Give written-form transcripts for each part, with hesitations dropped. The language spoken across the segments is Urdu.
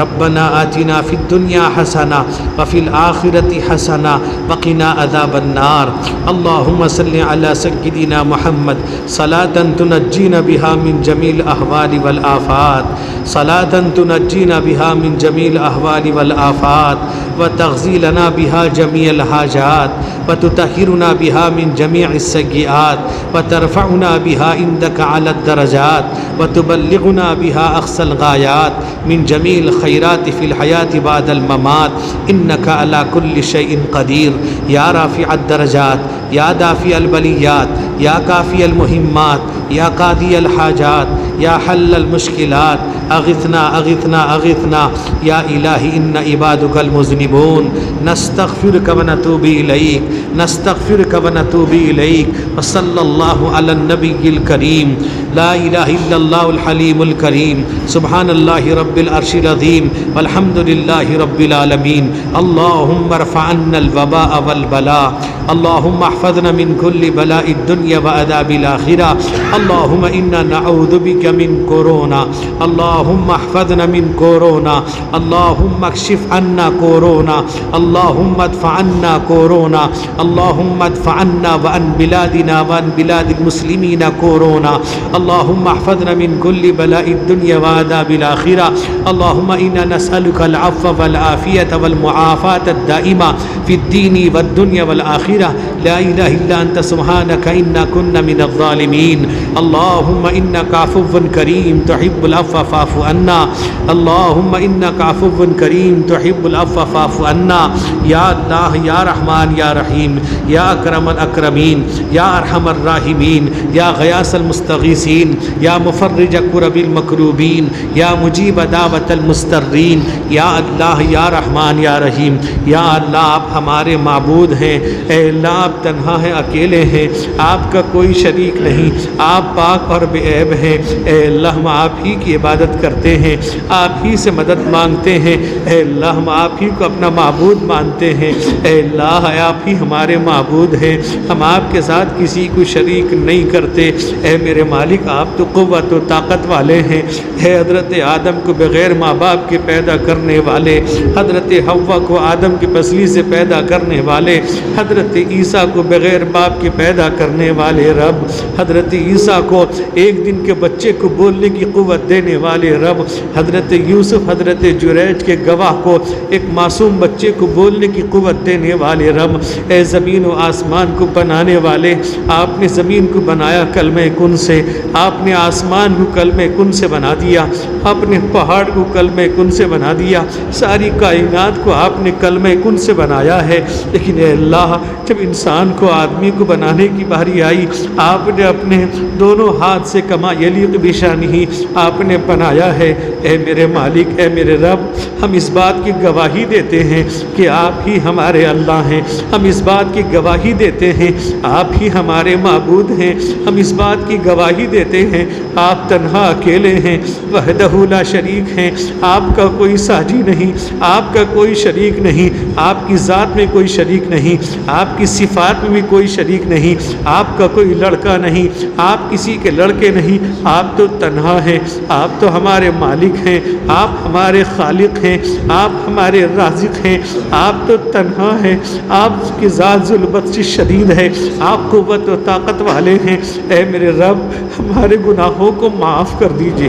ربنا آتنا فی الدنیا حسنہ وفی الآخرۃ حسنہ وقنا عذاب النار اللہم صل علی سیدنا محمد صلاۃ تنجینا بها من جمیع الاحوال والآفات صلاۃ تنجینا بها من جمیع الاحوال والآفات وتغزی لنا بها جمیع الحاجات وتطہرنا بها من جمیع السیئات وترفعنا بها عندك على الدرجات وتبلغنا بها أقصى الغايات من جميع الخيرات في الحياة بعد الممات إنك على كل شيء قدير يا رافع الدرجات يا دافع البليات يا كافي المهمات يا قاضي الحاجات يا حل المشكلات أغثنا أغثنا أغثنا يا إلهي إن عبادك المذنبون نستغفرك ونتوب إليك نستغفرك ونتوب إليك وصلى الله على النبي الكريم لا إله إلا الله الحليم الكريم سبحان الله رب العرش العظيم والحمد لله رب العالمين اللهم ارفع عنا الوباء والبلاء اللهم احفظنا من كل بلاء الدنيا وعذاب الآخرة اللهم إنا نعوذ بك من كورونا اللهم احفظنا من كورونا اللهم اكشف عنا كورونا اللهم ادفع عنا كورونا اللهم ادفع عنا وعن بلادنا وعن بلاد المسلمين كورونا اللهم احفظنا من كل بلاء الدنيا وعذاب الآخرة اللهم إنا نسألك العفو والعافية والمعافاة الدائمة في الدين والدنيا والآخرة لا إله إلا أنت سبحانك إنا كنا من الظالمين اللهم إنك عفو كريم تحب العفو فاعف عنا اللهم إنك عفو كريم تحب العفو فاعف عنا يا الله يا رحمن يا رحيم يا أكرم الأكرمين يا أرحم الراحمين يا غياث المستغيثين يا مفرج كرب المكروبين يا مجيب دعوة المسترين يا اللہ یا رحمان یا رحیم یا اللہ آپ ہمارے معبود ہیں اے اللہ آپ تنہا ہیں اکیلے ہیں آپ کا کوئی شریک نہیں آپ پاک اور بے عیب ہیں اے اللہ ہم آپ ہی کی عبادت کرتے ہیں آپ ہی سے مدد مانگتے ہیں اے اللہ ہم آپ ہی کو اپنا معبود مانتے ہیں اے اللہ آپ ہی ہمارے معبود ہیں ہم آپ کے ساتھ کسی کو شریک نہیں کرتے اے میرے مالک آپ تو قوت و طاقت والے ہیں اے حضرت آدم کو بغیر ماں باپ کے پیدا کرنے والے حضرت حوا کو آدم کی پسلی سے پیدا کرنے والے حضرت عیسیٰ کو بغیر باپ کے پیدا کرنے والے رب حضرت عیسیٰ کو ایک دن کے بچے کو بولنے کی قوت دینے والے رب حضرت یوسف حضرت جریج کے گواہ کو ایک معصوم بچے کو بولنے کی قوت دینے والے رب اے زمین و آسمان کو بنانے والے آپ نے زمین کو بنایا کلمہ کن سے آپ نے آسمان کو کلمہ کن سے بنا دیا آپ نے پہاڑ کو کلمہ کن سے بنا دیا ساری کائنات کو آپ نے کلمہ کن سے بنایا ہے لیکن اے اللہ جب انسان کو آدمی کو بنانے کی باری آئی آپ نے اپنے دونوں ہاتھ سے کما یلیق بشانہ آپ نے بنایا ہے اے میرے مالک اے میرے رب ہم اس بات کی گواہی دیتے ہیں کہ آپ ہی ہمارے اللہ ہیں ہم اس بات کی گواہی دیتے ہیں آپ ہی ہمارے معبود ہیں ہم اس بات کی گواہی دیتے ہیں آپ تنہا اکیلے ہیں وحدہ لا شریک ہیں آپ کا کوئی ساجی نہیں آپ کا کوئی شریک نہیں آپ کی ذات میں کوئی شریک نہیں آپ کی صفات میں بھی کوئی شریک نہیں آپ کا کوئی لڑکا نہیں آپ کسی کے لڑکے نہیں آپ تو تنہا ہیں آپ تو ہمارے مالک ہیں آپ ہمارے خالق ہیں آپ ہمارے رازق ہیں آپ تو تنہا ہیں آپ کی ذات ذوالبطش شدید ہے آپ قوت و طاقت والے ہیں اے میرے رب ہمارے گناہوں کو معاف کر دیجئے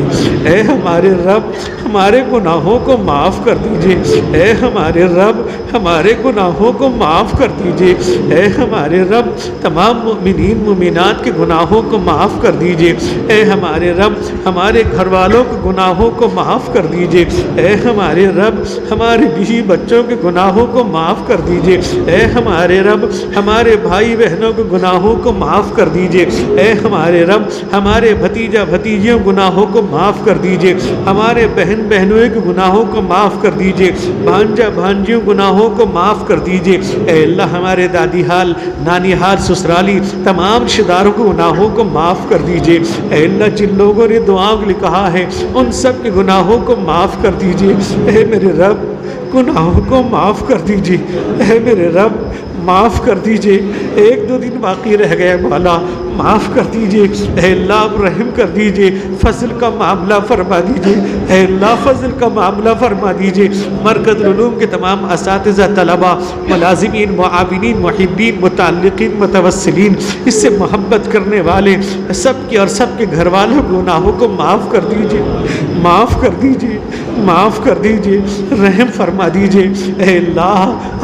اے ہمارے رب ہمارے گناہوں کو معاف کر دیجئے اے ہمارے رب ہمارے گناہوں کو معاف کر دیجئے اے ہمارے رب تمام مؤمنین مومنات کے گناہوں کو معاف کر دیجئے اے ہمارے رب ہمارے گھر والوں کے گناہوں کو معاف کر دیجئے اے ہمارے رب ہمارے بیوی بچوں کے گناہوں کو معاف کر دیجئے اے ہمارے رب ہمارے بھائی بہنوں کے گناہوں کو معاف کر دیجئے اے ہمارے رب ہمارے بھتیجا بھتیجیوں گناہوں کو معاف کر دیجئے ہمارے بہن بہنوں کے گناہوں کو معاف کر دیجئے بھانجا بھانجیوں گناہوں کو معاف کر دیجئے اے اللہ ہمارے دادی حال نانی حال سسرالی تمام رشتہ داروں کے گناہوں کو معاف کر دیجئے اے اللہ جن لوگوں نے دعاؤں کے لیے کہا ہے ان سب کے گناہوں کو معاف کر دیجئے اے میرے رب گناہوں کو معاف کر دیجئے اے میرے رب معاف کر دیجئے ایک دو دن باقی رہ گیا مولا معاف کر دیجئے، اے اللہ آپ رحم کر دیجئے، فضل کا معاملہ فرما دیجئے، اے اللہ فضل کا معاملہ فرما دیجئے۔ مرکز العلوم کے تمام اساتذہ، طلباء، ملازمین، معاونین، محبین، متعلقین، متوسلین، اس سے محبت کرنے والے سب کے اور سب کے گھر والوں گناہوں کو معاف کر دیجئے، معاف کر دیجئے، معاف کر دیجئے، رحم فرما دیجئے۔ اے اللہ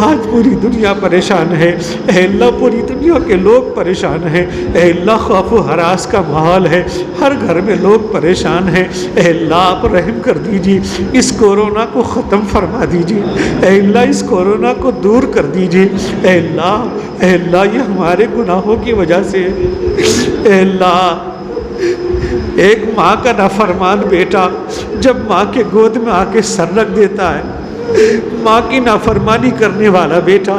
آج پوری دنیا پریشان ہے، اے اللہ پوری دنیا کے لوگ پریشان ہیں، اے اللہ خوف و ہراس کا ماحول ہے، ہر گھر میں لوگ پریشان ہیں، اے اللہ آپ رحم کر دیجئے، اس کورونا کو ختم فرما دیجئے، اے اللہ اس کورونا کو دور کر دیجئے، اے اللہ یہ ہمارے گناہوں کی وجہ سے، اے اللہ ایک ماں کا نافرمان بیٹا جب ماں کے گود میں آ کے سر رکھ دیتا ہے، ماں کی نافرمانی کرنے والا بیٹا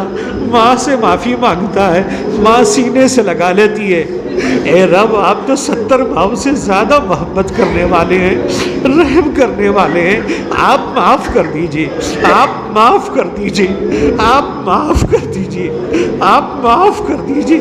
ماں سے معافی مانگتا ہے، ماں سینے سے لگا لیتی ہے۔ اے رب آپ تو 70 ماؤں سے زیادہ محبت کرنے والے ہیں، رحم کرنے والے ہیں، آپ معاف کر دیجئے، آپ معاف کر دیجئے، آپ معاف کر دیجئے، آپ معاف کر دیجئے۔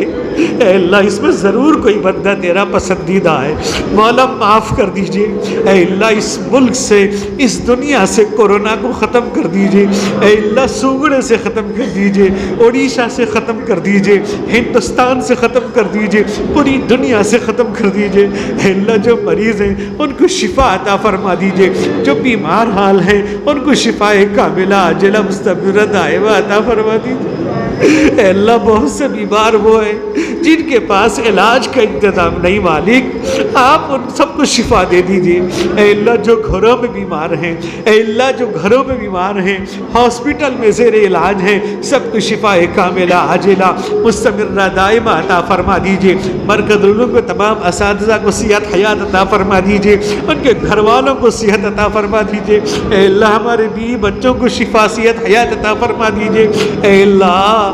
اے اللہ اس میں ضرور کوئی بندہ تیرا پسندیدہ ہے، مولا معاف کر دیجئے۔ اے اللہ اس ملک سے، اس دنیا سے کورونا کو ختم کر دیجئے، اے اللہ سونگڑے سے ختم کر دیجئے، اڑیسہ سے ختم کر دیجئے، ہندوستان سے ختم کر دیجئے، پوری دنیا سے ختم کر دیجئے۔ اے اللہ جو مریض ہیں ان کو شفا عطا فرما دیجئے، جو بیمار حال ہیں ان کو شفا کاملہ عاجلہ مستمرہ دائمہ عطا فرما دیجئے۔ اے اللہ بہت سے بیمار وہ ہیں جن کے پاس علاج کا انتظام نہیں مالک، آپ ان سب کو شفا دے دیجئے۔ اے اللہ جو گھروں میں بیمار ہیں، اے اللہ جو گھروں میں بیمار ہیں، ہاسپٹل میں زیر علاج ہیں، سب کو شفا کاملہ عاجلہ مستمرہ دائمہ عطا فرما دیجئے۔ مرکز العلوم کے تمام اساتذہ کو صحت حیات عطا فرما دیجئے، ان کے گھر والوں کو صحت عطا فرما دیجئے۔ اے اللہ ہمارے بیوی بچوں کو شفا صحت حیات عطا فرما دیجئے۔ اے اللہ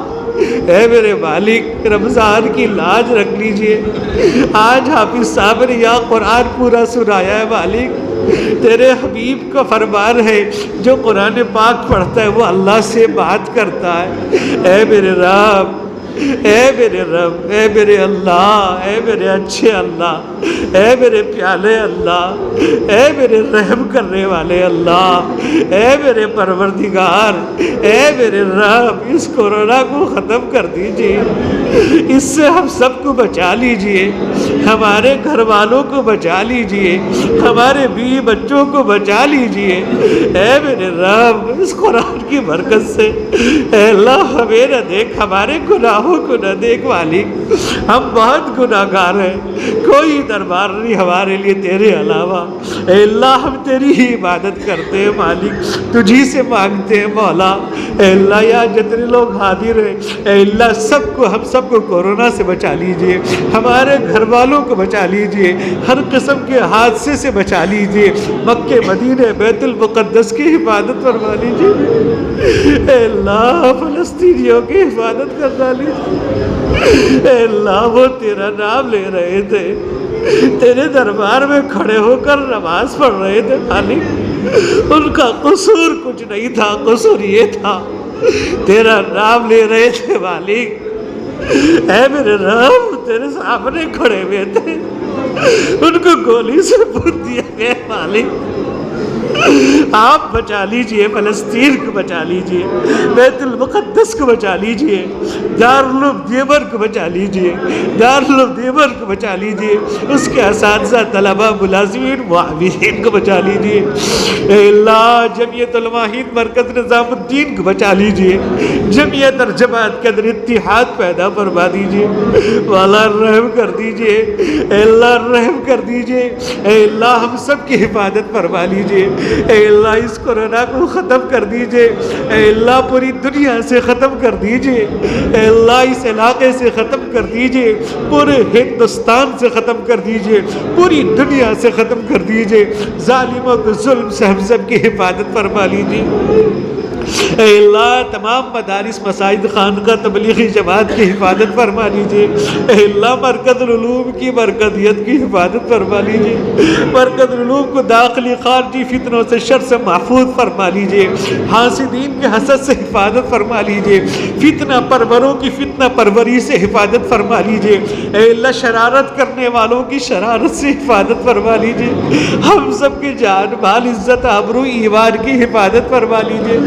اے میرے مالک رمضان کی لاج رکھ لیجئے۔ آج حافظ صاحب نے یا قرآن پورا سنایا ہے مالک، تیرے حبیب کا فرمان ہے جو قرآن پاک پڑھتا ہے وہ اللہ سے بات کرتا ہے۔ اے میرے رب، اے میرے رب، اے میرے اللہ، اے میرے اچھے اللہ، اے میرے پیالے اللہ، اے میرے رحم کرنے والے اللہ، اے میرے پروردگار، اے میرے رب اس کورونا کو ختم کر دیجئے، اس سے ہم سب کو بچا لیجئے، ہمارے گھر والوں کو بچا لیجئے، ہمارے بیوی بچوں کو بچا لیجئے۔ اے میرے رب اس قرآن کی برکت سے اے اللہ ہمیں نہ دیکھ، ہمارے گناہوں کو نہ دیکھ مالک، ہم بہت گناہ گار ہیں، کوئی دربار نہیں ہمارے لیے تیرے علاوہ۔ اے اللہ ہم تیری ہی عبادت کرتے ہیں مالک، تجھی سے مانگتے ہیں مولا۔ اے اللہ یہاں جتنے لوگ حاضر ہیں اے اللہ ہم سب کو کورونا سے بچا لیجئے، ہمارے گھر والوں کو بچا لیجئے، ہر قسم کے حادثے سے بچا لیجئے، مکہ مدینہ بیت المقدس کی حفاظت فرما لیجئے۔ اے اللہ فلسطینیوں کی حفاظت کرنا لیجئے۔ اے اللہ وہ تیرا نام لے رہے تھے، تیرے دربار میں کھڑے ہو کر نماز پڑھ رہے تھے مالک، ان کا قصور کچھ نہیں تھا، قصور یہ تھا تیرا نام لے رہے تھے مالک۔ اے میرے رب تیرے سامنے کھڑے ہوئے تھے، ان کو گولی سے پھوڑ دیا گیا مالک، آپ بچا لیجئے، فلسطین کو بچا لیجئے، بیت المقدس کو بچا لیجئے، دارالعلوم دیوبند کو بچا لیجئے، دارالعلوم دیوبند کو بچا لیجئے، اس کے اساتذہ، طلباء، ملازمین، معاونین کو بچا لیجئے۔ اے اللہ جمعیت علماء ہند مرکز نظام الدین کو بچا لیجئے، جمعیت اور جماعت کے اندر اتحاد پیدا فرما دیجئے، مولا رحم کر دیجئے، اے اللہ رحم کر دیجئے، اے اللہ ہم سب کی حفاظت فرما لیجئے، اے اللہ اس کورونا کو ختم کر دیجئے، اے اللہ پوری دنیا سے ختم کر دیجئے، اے اللہ اس علاقے سے ختم کر دیجئے، پورے ہندوستان سے ختم کر دیجئے، پوری دنیا سے ختم کر دیجئے، ظالموں کو ظلم سے ہم سب کی حفاظت فرما لیجئے۔ اے اللہ تمام مدارس مساجد خانقاہ تبلیغی جماعت کی حفاظت فرما لیجئے، اے اللہ مرکز العلوم کی مرکزیت کی حفاظت فرما لیجئے، مرکز العلوم کو داخلی خارجی فتنوں سے شر سے محفوظ فرما لیجئے، حاسدین کے حسد سے حفاظت فرما لیجئے، فتنہ پروروں کی فتنہ پروری سے حفاظت فرما لیجئے، اے اللہ شرارت کرنے والوں کی شرارت سے حفاظت فرما لیجئے، ہم سب کی جان مال عزت آبرو ایمان کی حفاظت فرما لیجئے،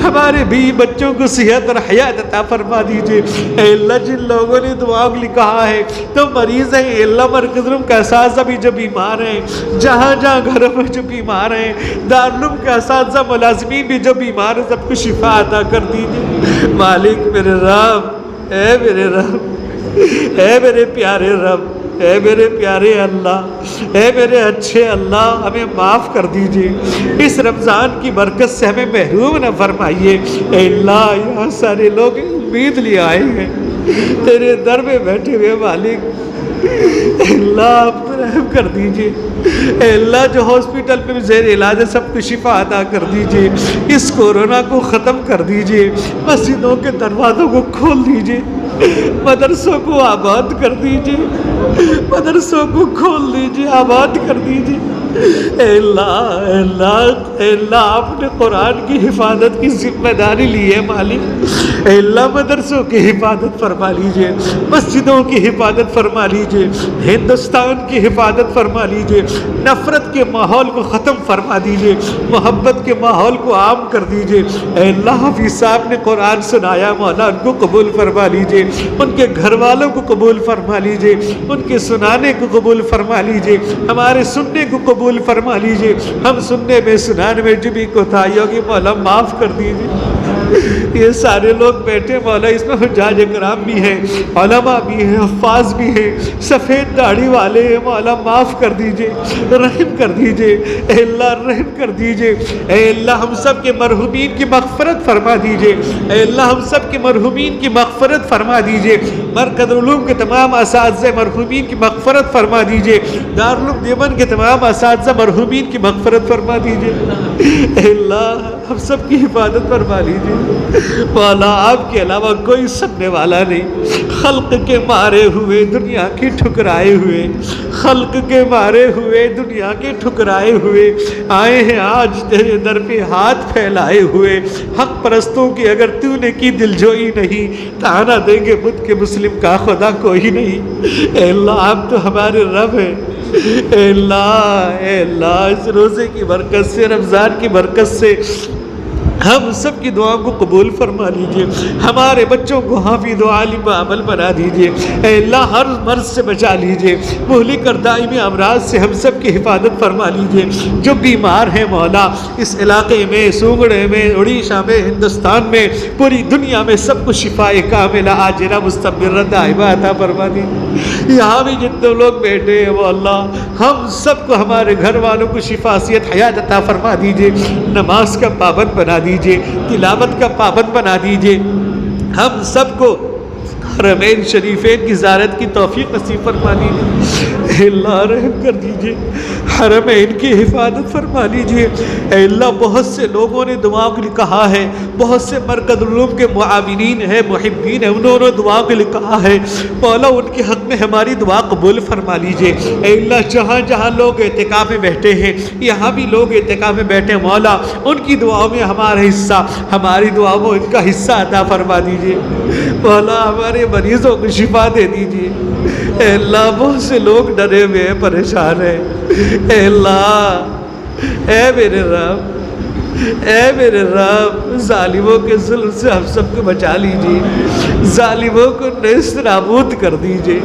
ہمارے بھی بچوں کو صحت اور حیات عطا فرما دیجئے، اے اللہ جن لوگوں نے دعا کے لیے کہا ہے تو مریض ہیں، اے اللہ مرکز العلوم کا اساتذہ بھی جو بیمار ہیں، جہاں جہاں گھروں میں جو بیمار ہیں، دارالعلوم کے اساتذہ ملازمین بھی جو بیمار ہیں، سب کو شفا عطا کر دیجئے، مالک میرے رب، اے میرے رب، اے میرے پیارے رب، اے میرے پیارے اللہ، اے میرے اچھے اللہ، ہمیں معاف کر دیجئے، اس رمضان کی برکت سے ہمیں محروم نہ فرمائیے، اے اللہ یہاں سارے لوگ امید لیے آئے ہیں تیرے در میں بیٹھے ہوئے مالک، اے اللہ آپ رحم کر دیجئے، اے اللہ جو ہاسپٹل پہ زیر علاج ہے سب کو شفا عطا کر دیجئے، اس کورونا کو ختم کر دیجئے، مسجدوں کے دروازوں کو کھول دیجئے، مدرسوں کو آباد کر دیجئے، مدرسوں کو کھول دیجئے، آباد کر دیجئے، اے اللہ اے اللہ اے اللہ آپ نے قرآن کی حفاظت کی ذمہ داری لی ہے مالک، اے اللہ مدرسوں کی حفاظت فرما لیجئے، مسجدوں کی حفاظت فرما لیجئے، ہندوستان کی حفاظت فرما لیجئے، نفرت کے ماحول کو ختم فرما دیجئے، محبت کے ماحول کو عام کر دیجئے، اے اللہ حفیظ صاحب نے قرآن سنایا مولا ان کو قبول فرما لیجئے، ان کے گھر والوں کو قبول فرما لیجئے، ان کے سنانے کو قبول فرما لیجئے، ہمارے سننے کو قبول فرما لیجئے، ہم سننے میں سنانے میں جو بھی کوتاہی ہوگی مولا معاف کر دیجئے، یہ سارے لوگ بیٹھے مولا اس میں حجاج اکرام بھی ہیں، علماء بھی ہیں، حفاظ بھی ہیں، سفید داڑھی والے ہیں، مولا معاف کر دیجئے، رحم کر دیجئے، اے اللہ رحم کر دیجئے، اے اللہ ہم سب کے مرحومین کی مغفرت فرما دیجئے، اے اللہ ہم سب کے مرحومین کی مغفرت فرما دیجئے، مرکز العلوم کے تمام اساتذہ مرحومین کی مغفرت فرما دیجئے، دارالعلوم دیوبند کے تمام اساتذہ مرحومین کی مغفرت فرما دیجئے، اے اللہ ہم سب کی حفاظت فرما لیجئے، مولا آپ کے علاوہ کوئی سننے والا نہیں، خلق کے مارے ہوئے دنیا کی ٹھکرائے ہوئے، خلق کے مارے ہوئے دنیا کے ٹھکرائے ہوئے آئے ہیں آج تیرے در پہ ہاتھ پھیلائے ہوئے، حق پرستوں کی اگر تو نے کی دلجوئی نہیں تانا دیں گے بدھ کے مسلم کا خدا کوئی نہیں، اے اللہ آپ تو ہمارے رب ہیں، اے اللہ اس روزے کی برکت سے رمضان کی برکت سے ہم سب کی دعاؤں کو قبول فرما لیجئے، ہمارے بچوں کو حافظ و عالم و عمل بنا دیجئے، اے اللہ ہر مرض سے بچا لیجئے، مہلک اور دائمی امراض سے ہم سب کی حفاظت فرما لیجئے، جو بیمار ہیں مولا اس علاقے میں سونگڑے میں اڑیسہ میں ہندوستان میں پوری دنیا میں سب کو شفاء کاملہ عاجلہ مستمرہ دائمہ عطا فرما دیجئے، یہاں بھی جتنے لوگ بیٹھے ہیں وہ اللہ ہم سب کو ہمارے گھر والوں کو شفاعت حیات عطا فرما دیجئے، نماز کا پابند بنا دیجئے، تلاوت کا پابند بنا دیجئے، ہم سب کو حرمین شریفین کی زیارت کی توفیق نصیب فرما دیجئے، اے اللہ رحم کر دیجئے، حرمین کی حفاظت فرما لیجئے، اے اللہ بہت سے لوگوں نے دعا کے لیے کہا ہے، بہت سے مرکز العلوم کے معاونین ہیں محبین ہیں انہوں نے دعا کے لیے کہا ہے، مولا ان کے حق میں ہماری دعا قبول فرما لیجئے، اے اللہ جہاں جہاں لوگ اعتکاف میں بیٹھے ہیں یہاں بھی لوگ اعتکاف میں بیٹھے ہیں مولا ان کی دعاؤں میں ہمارا حصہ ہماری دعاؤں میں ان کا حصہ عطا فرما دیجئے، مولا ہمارے مریضوں کو شفا دے دیجئے، اے اللہ بہت سے لوگ ڈرے ہوئے ہیں پریشان ہیں، اے اللہ اے میرے رب اے میرے رب ظالموں کے ظلم سے ہم سب کو بچا لیجئے، ظالموں کو نیست نابود کر دیجئے،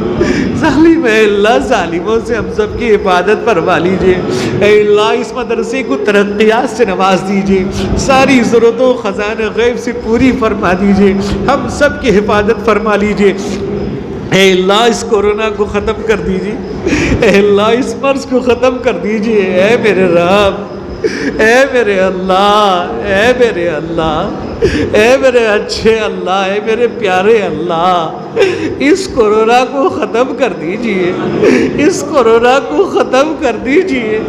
ظالم اے اللہ ظالموں سے ہم سب کی حفاظت فرما لیجئے، اے اللہ اس مدرسے کو ترقیات سے نواز دیجئے، ساری ضرورتوں خزانہ غیب سے پوری فرما دیجئے، ہم سب کی حفاظت فرما لیجئے، اے اللہ اس کورونا کو ختم کر دیجئے، اے اللہ اس مرض کو ختم کر دیجئے، اے میرے رب اے میرے اللہ، اے میرے اللہ، اے میرے اچھے اللہ، اے میرے پیارے اللہ، اس کورونا کو ختم کر دیجئے، اس کورونا کو ختم کر دیجئے،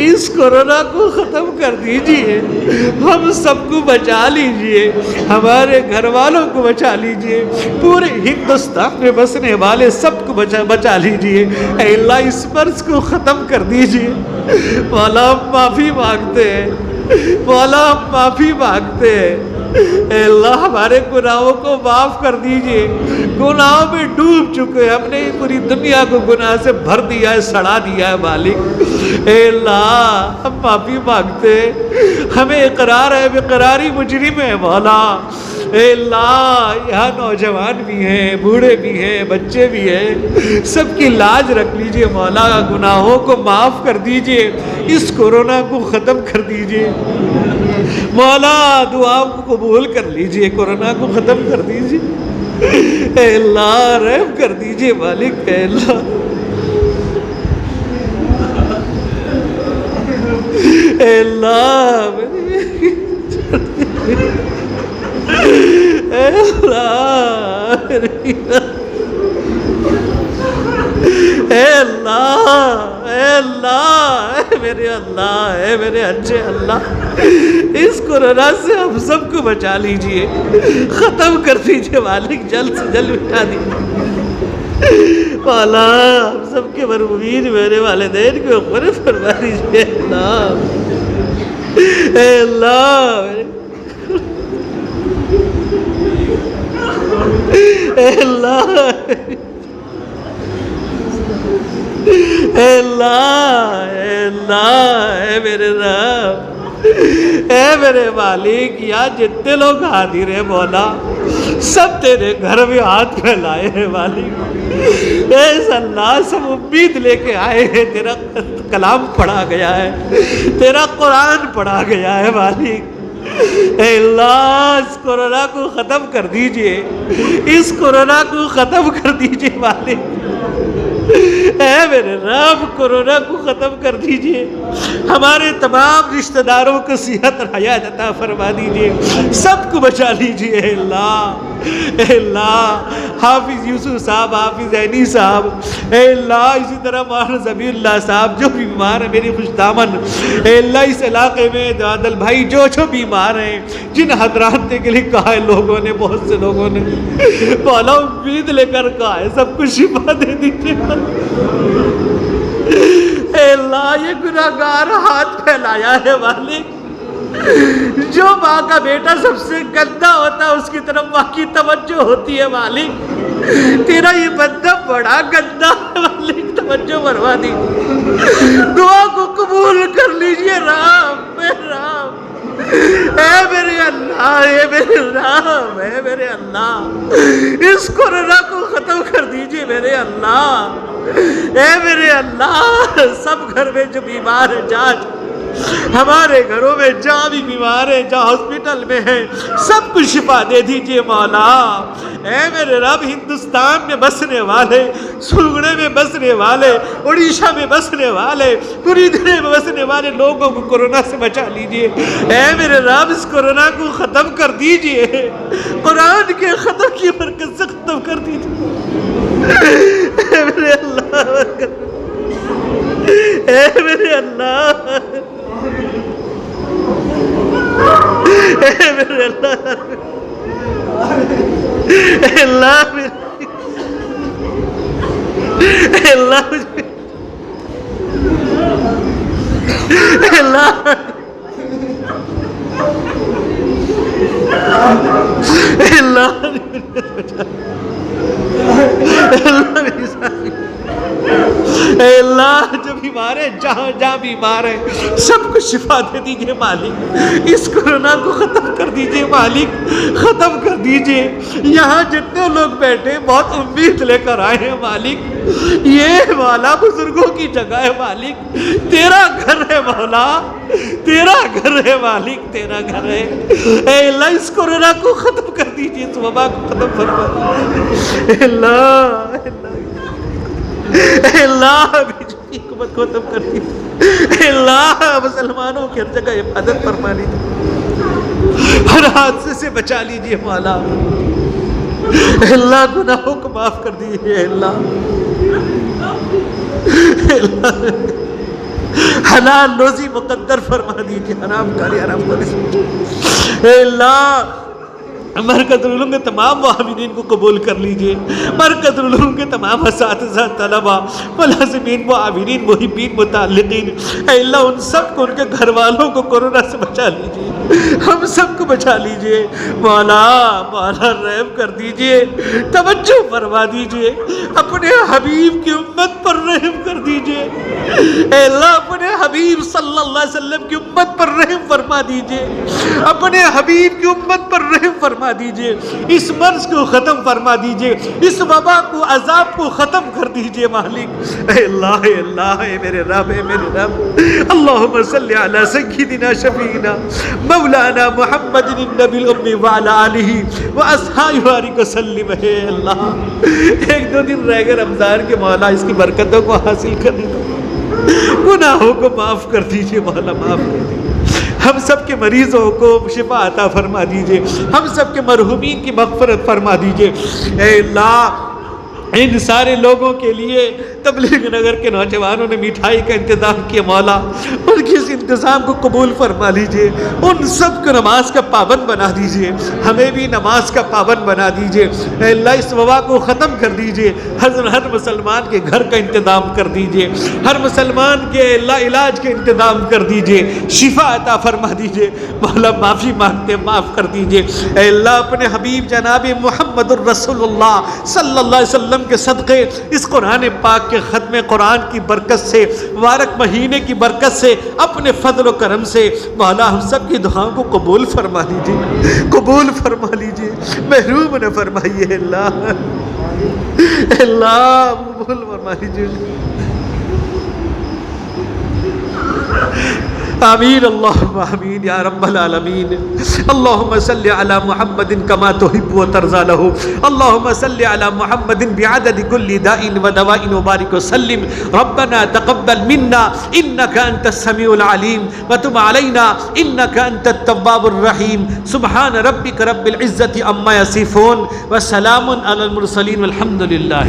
اس کورونا کو ختم کر دیجئے، ہم سب کو بچا لیجئے، ہمارے گھر والوں کو بچا لیجئے، پورے ہندوستان میں بسنے والے سب کو بچا لیجئے، اے اللہ اس مرض کو ختم کر دیجئے۔ مولا ہم معافی مانگتے ہیں، مولا ہم معافی مانگتے ہیں، اے اللہ ہمارے گناہوں کو معاف کر دیجئے، گناہوں میں ڈوب چکے، ہم نے پوری دنیا کو گناہ سے بھر دیا ہے، سڑا دیا ہے مالک، اے اللہ ہم معافی مانگتے ہیں، ہمیں اقرار ہے بقراری مجرم ہے مولا، اے اللہ یہاں نوجوان بھی ہیں، بوڑھے بھی ہیں، بچے بھی ہیں، سب کی لاج رکھ لیجئے مولا، گناہوں کو معاف کر دیجئے، اس کورونا کو ختم کر دیجئے مولا، دعاؤں کو قبول کر لیجئے، کورونا کو ختم کر دیجئے، اے اللہ رحم کر دیجئے مالک، اے اللہ، اے اللہ اے اللہ اے اللہ، اے اللہ، اے میرے اللہ، اے میرے اچھے اللہ، اس کورونا سے ہم سب کو بچا لیجئے، ختم کر دیجئے مالک، جلد سے جلد مٹا دیجئے مولا، ہم سب کے مرحومین میرے والدین کو مغفرت فرما دیجئے اللہ، اے اللہ اے اللہ، اے اللہ، اے اللہ، اے میرے رب، اے میرے مالک، یا جتنے لوگ حاضر ہیں مولا، سب تیرے گھر میں ہاتھ پھیلائے ہیں مالک، اے اللہ سب امید لے کے آئے ہیں، تیرا کلام پڑھا گیا ہے، تیرا قرآن پڑھا گیا ہے مالک، اے اللہ اس کورونا کو ختم کر دیجئے، اس کورونا کو ختم کر دیجئے مالک، اے میرے رب کورونا کو ختم کر دیجئے، ہمارے تمام رشتہ داروں کو صحت اور حیات عطا فرما دیجئے، سب کو بچا لیجئے اے اللہ، اے اللہ حافظ یوسف صاحب، حافظ عینی صاحب، اے اللہ اسی طرح مولانا ذبیح اللہ صاحب جو بھی بیمار ہیں، میری خوش دامن، اے اللہ اس علاقے میں عادل بھائی جو بیمار ہیں، جن حضرات کے لیے کہا ہے لوگوں نے، بہت سے لوگوں نے مولا امید لے کر کہا ہے، سب کو شفا دے دیجئے اے اللہ، یہ گناہگار ہاتھ پھیلایا ہے مالک، جو ماں کا بیٹا سب سے گندا ہوتا ہے اس کی طرف ماں کی توجہ ہوتی ہے مالک، تیرا یہ بندہ بڑا گندا ہے مالک، توجہ فرما دی، دعا کو قبول کر لیجئے رام، اے رام، اے میرے اللہ، اے میرے رام، اے میرے اللہ، اس کورونا کو ختم کر دیجئے میرے اللہ، اے میرے اللہ، سب گھر میں جو بیمار ہے جانچ، ہمارے گھروں میں جہاں بھی بیمار ہیں، جہاں ہاسپٹل میں ہیں، سب کو شفا دے دیجئے مولا، اے میرے رب ہندوستان میں بسنے والے، سلگڑے میں بسنے والے، اڑیشہ میں بسنے والے، پوری دنیا میں بسنے والے لوگوں کو کورونا سے بچا لیجئے، اے میرے رب اس کورونا کو ختم کر دیجئے، قرآن کے ختم کی برکت سے ختم کر دیجئے، اے میرے اللہ، اے میرے اللہ، اے میرے اللہ، اے اللہ، اے اللہ، اے اللہ، اے اللہ، اے اللہ جو بیمار ہے، جہاں جہاں بیمار ہے، سب کو شفا دے دیجئے مالک، اس کورونا کو ختم کر دیجئے مالک، ختم کر دیجئے، یہاں جتنے لوگ بیٹھے بہت امید لے کر آئے ہیں مالک، یہ مولا بزرگوں کی جگہ ہے مالک، تیرا گھر ہے مولا، تیرا گھر ہے مالک، تیرا گھر ہے، اے اللہ اس کورونا کو ختم کر دیجئے، اس وبا کو ختم فرما دیجئے، اے اللہ، اے اللہ، اے اللہ، حکومت کو ختم کر دیجیے اے اللہ مسلمانوں کی ہر جگہ حفاظت فرما لیجیے ہر حادثے سے بچا لیجیے مولا اے اللہ گناہوں کو معاف کر دیجیے اے اللہ حلال روزی مقدر فرما دیجیے حرام کاری حرام کاری اے اللہ مرکز العلوم کے تمام معاونین کو قبول کر لیجئے مرکز العلوم کے تمام اساتذہ طلبہ ملازمین معاونین محبین متعلقین اے اللہ ان سب کو ان کے گھر والوں کو کورونا سے بچا لیجئے ہم سب کو بچا لیجئے مولا مولا رحم کر دیجئے توجہ فرما دیجئے اپنے حبیب کی امت پر رحم کر دیجئے اے اللہ اپنے حبیب صلی اللہ علیہ وسلم کی امت پر رحم فرما دیجئے اپنے حبیب کی امت پر رحم فرما دیجئے اس مرض کو ختم فرما دیجئے اس وبا کو عذاب کو ختم کر دیجئے مالک اے اللہ اے میرے رب اللہم صلی علی سیدنا شفیعنا مولانا محمد النبی الامی وعلی آلہ واصحابہ بارک وسلم اے اللہ ایک دو دن رہ گئے رمضان کے مولا اس کی برکتوں کو حاصل کرنے کو گناہوں کو معاف کر دیجئے مولا معاف کر دیجئے ہم سب کے مریضوں کو شفا عطا فرما دیجئے ہم سب کے مرحومین کی مغفرت فرما دیجئے اے اللہ ان سارے لوگوں کے لیے تبلیغ نگر کے نوجوانوں نے مٹھائی کا انتظام کیا مولا ان کی اس انتظام کو قبول فرما لیجئے ان سب کو نماز کا پابند بنا دیجئے ہمیں بھی نماز کا پابند بنا دیجئے اے اللہ اس وبا کو ختم کر دیجئے ہر مسلمان کے گھر کا انتظام کر دیجئے ہر مسلمان کے اللہ علاج کے انتظام کر دیجئے شفا عطا فرما دیجئے مولا معافی مانگتے معاف کر دیجئے اے اللہ اپنے حبیب جناب محمد الرسول اللہ صلی اللہ علیہ وسلم کے صدقے اس قرآن پاک کے ختم قرآن کی برکت سے مبارک مہینے کی برکت سے اپنے فضل و کرم سے مولا ہم سب کی دعاؤں کو قبول فرما لیجیے قبول فرما لیجیے محروم نہ فرمائیے اللہ قبول فرما لیجیے آمین اللہم آمین یا رب العالمین اللہم صلی علی محمد کما تحب و ترضى له اللہم صلی علی محمد بعدد کل داء و دواء وبارک وسلم ربنا تقبل منا انك انت السمیع العلیم وتب علینا انك انت التواب الرحیم سبحان ربک رب العزت عما یصفون وسلام علی المرسلین والحمد للہ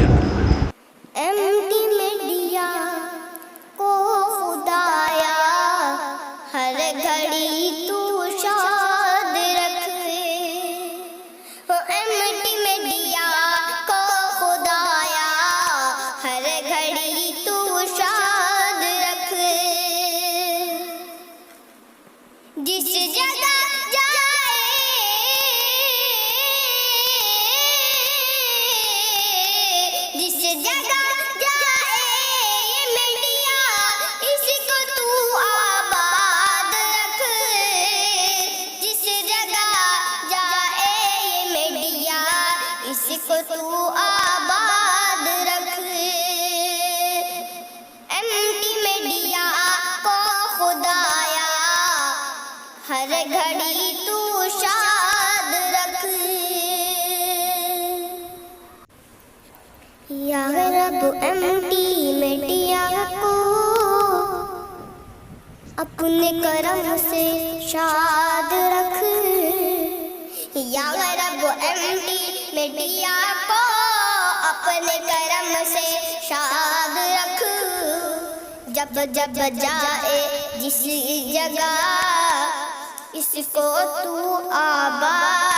ہر گھڑی تو شاد رکھ یا رب MT میڈیا کو اپنے کرم سے شاد رکھ یا رب MT میڈیا کو اپنے کرم سے شاد رکھ جب جب جائے جس جگہ اس کو تو آباد